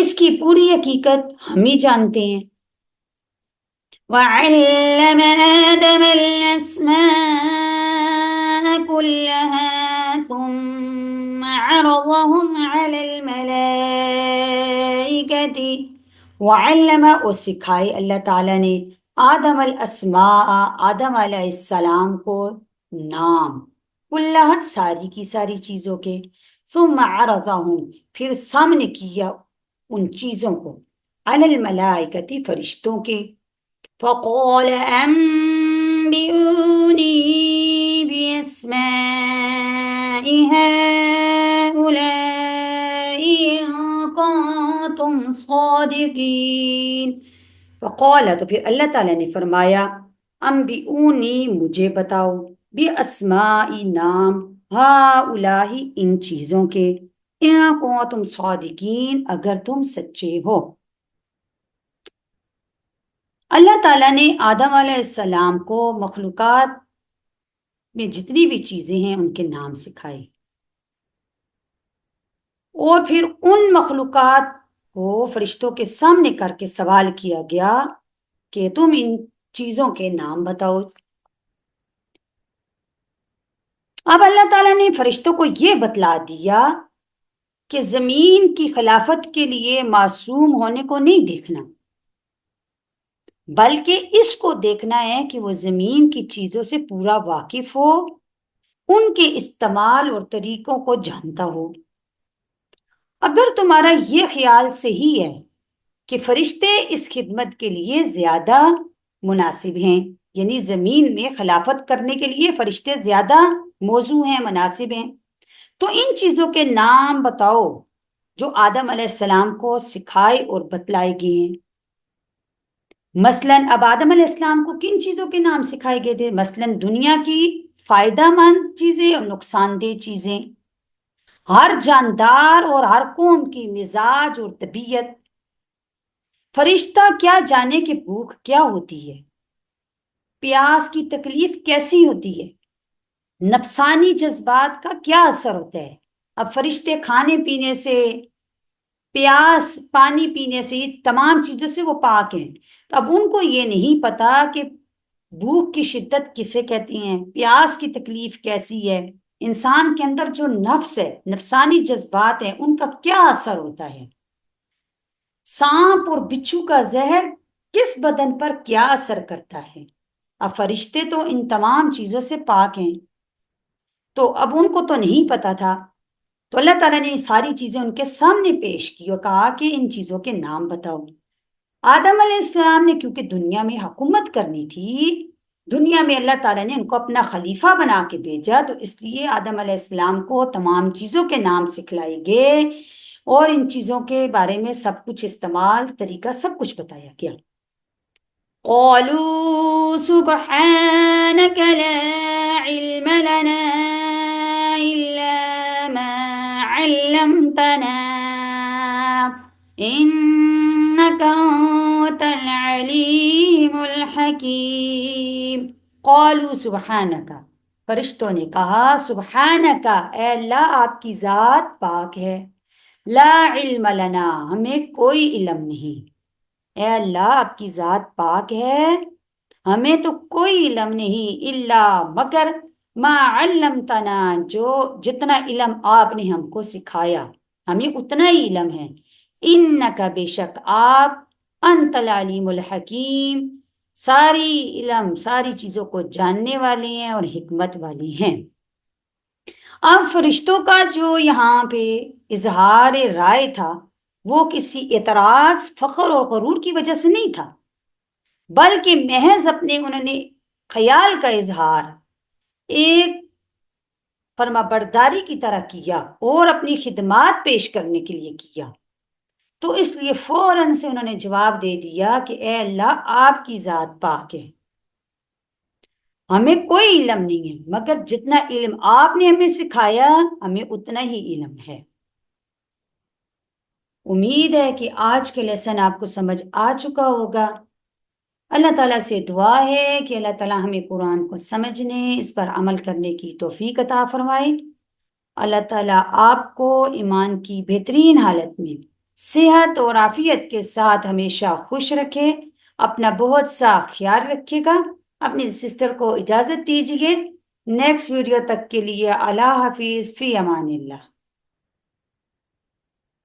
اس کی پوری حقیقت ہم ہی جانتے ہیں۔ وَعَلَّمَ آدَمَ الْأَسْمَاءَ كُلَّهَا ثُمَّ عَرَضَهُمْ عَلَى الْمَلَائِكَةِ وَعَلَّمَ اور سکھائے اللہ تعالیٰ نے آدم الاسماء آدم علیہ السلام کو نام، کلہ ساری کی ساری چیزوں کے، ثم عرضهم پھر سامنے کیا ان چیزوں کو، علی الملائکۃ فرشتوں کے، فقال انبئونی باسماء هؤلاء ان کنتم صادقین۔ فقال تو پھر اللہ تعالیٰ نے فرمایا، انبئونی مجھے بتاؤ، باسماء نام، ہؤلاء ان چیزوں کے، ان کنتم صادقین اگر تم سچے ہو۔ اللہ تعالیٰ نے آدم علیہ السلام کو مخلوقات میں جتنی بھی چیزیں ہیں ان کے نام سکھائے، اور پھر ان مخلوقات کو فرشتوں کے سامنے کر کے سوال کیا گیا کہ تم ان چیزوں کے نام بتاؤ۔ اب اللہ تعالیٰ نے فرشتوں کو یہ بتلا دیا کہ زمین کی خلافت کے لیے معصوم ہونے کو نہیں دیکھنا، بلکہ اس کو دیکھنا ہے کہ وہ زمین کی چیزوں سے پورا واقف ہو، ان کے استعمال اور طریقوں کو جانتا ہو۔ اگر تمہارا یہ خیال صحیح ہے کہ فرشتے اس خدمت کے لیے زیادہ مناسب ہیں، یعنی زمین میں خلافت کرنے کے لیے فرشتے زیادہ موزوں ہیں، مناسب ہیں، تو ان چیزوں کے نام بتاؤ جو آدم علیہ السلام کو سکھائے اور بتلائے گئے ہیں۔ مثلاً اب آدم علیہ السلام کو کن چیزوں کے نام سکھائے گئے تھے؟ مثلاً دنیا کی فائدہ مند چیزیں اور نقصان دہ چیزیں، ہر جاندار اور ہر قوم کی مزاج اور طبیعت، فرشتہ کیا جانے کہ بھوک کیا ہوتی ہے، پیاس کی تکلیف کیسی ہوتی ہے، نفسانی جذبات کا کیا اثر ہوتا ہے۔ اب فرشتے کھانے پینے سے، پیاس پانی پینے سے، یہ تمام چیزوں سے وہ پاک ہیں، تو اب ان کو یہ نہیں پتا کہ بھوک کی شدت کسے کہتی ہیں، پیاس کی تکلیف کیسی ہے، انسان کے اندر جو نفس ہے، نفسانی جذبات ہیں، ان کا کیا اثر ہوتا ہے، سانپ اور بچھو کا زہر کس بدن پر کیا اثر کرتا ہے۔ اب فرشتے تو ان تمام چیزوں سے پاک ہیں، تو اب ان کو تو نہیں پتا تھا، تو اللہ تعالیٰ نے ساری چیزیں ان کے سامنے پیش کی اور کہا کہ ان چیزوں کے نام بتاؤ۔ آدم علیہ السلام نے کیونکہ دنیا میں حکومت کرنی تھی، دنیا میں اللہ تعالیٰ نے ان کو اپنا خلیفہ بنا کے بھیجا، تو اس لیے آدم علیہ السلام کو تمام چیزوں کے نام سکھلائے گئے اور ان چیزوں کے بارے میں سب کچھ استعمال طریقہ سب کچھ بتایا گیا۔ قالوا سبحانك لا علم لنا إلا ما علمتنا إنك أنت العليم الحكيم۔ قالوا سبحانك، فرشتوں نے کہا سبحانك، اے اللہ آپ کی ذات پاک ہے، لا علم لنا ہمیں کوئی علم نہیں، اے اللہ آپ کی ذات پاک ہے، ہمیں تو کوئی علم نہیں، الا مگر ما علمتنا جو جتنا علم آپ نے ہم کو سکھایا ہمیں اتنا ہی علم ہے، انکا بے شک آپ، انت العلیم الحکیم ساری علم ساری چیزوں کو جاننے والے ہیں اور حکمت والے ہیں۔ اب فرشتوں کا جو یہاں پہ اظہار رائے تھا وہ کسی اعتراض، فخر اور غرور کی وجہ سے نہیں تھا، بلکہ محض اپنے انہوں نے خیال کا اظہار ایک فرما برداری کی طرح کیا اور اپنی خدمات پیش کرنے کے لیے کیا، تو اس لیے فوراً سے انہوں نے جواب دے دیا کہ اے اللہ آپ کی ذات پاک ہے، ہمیں کوئی علم نہیں ہے، مگر جتنا علم آپ نے ہمیں سکھایا ہمیں اتنا ہی علم ہے۔ امید ہے کہ آج کے لیسن آپ کو سمجھ آ چکا ہوگا۔ اللہ تعالیٰ سے دعا ہے کہ اللہ تعالیٰ ہمیں قرآن کو سمجھنے، اس پر عمل کرنے کی توفیق عطا فرمائے۔ اللہ تعالیٰ آپ کو ایمان کی بہترین حالت میں صحت اور عافیت کے ساتھ ہمیشہ خوش رکھے، اپنا بہت سا خیال رکھیے گا۔ اپنی سسٹر کو اجازت دیجیے، نیکسٹ ویڈیو تک کے لیے اللہ حافظ، فی امان اللہ۔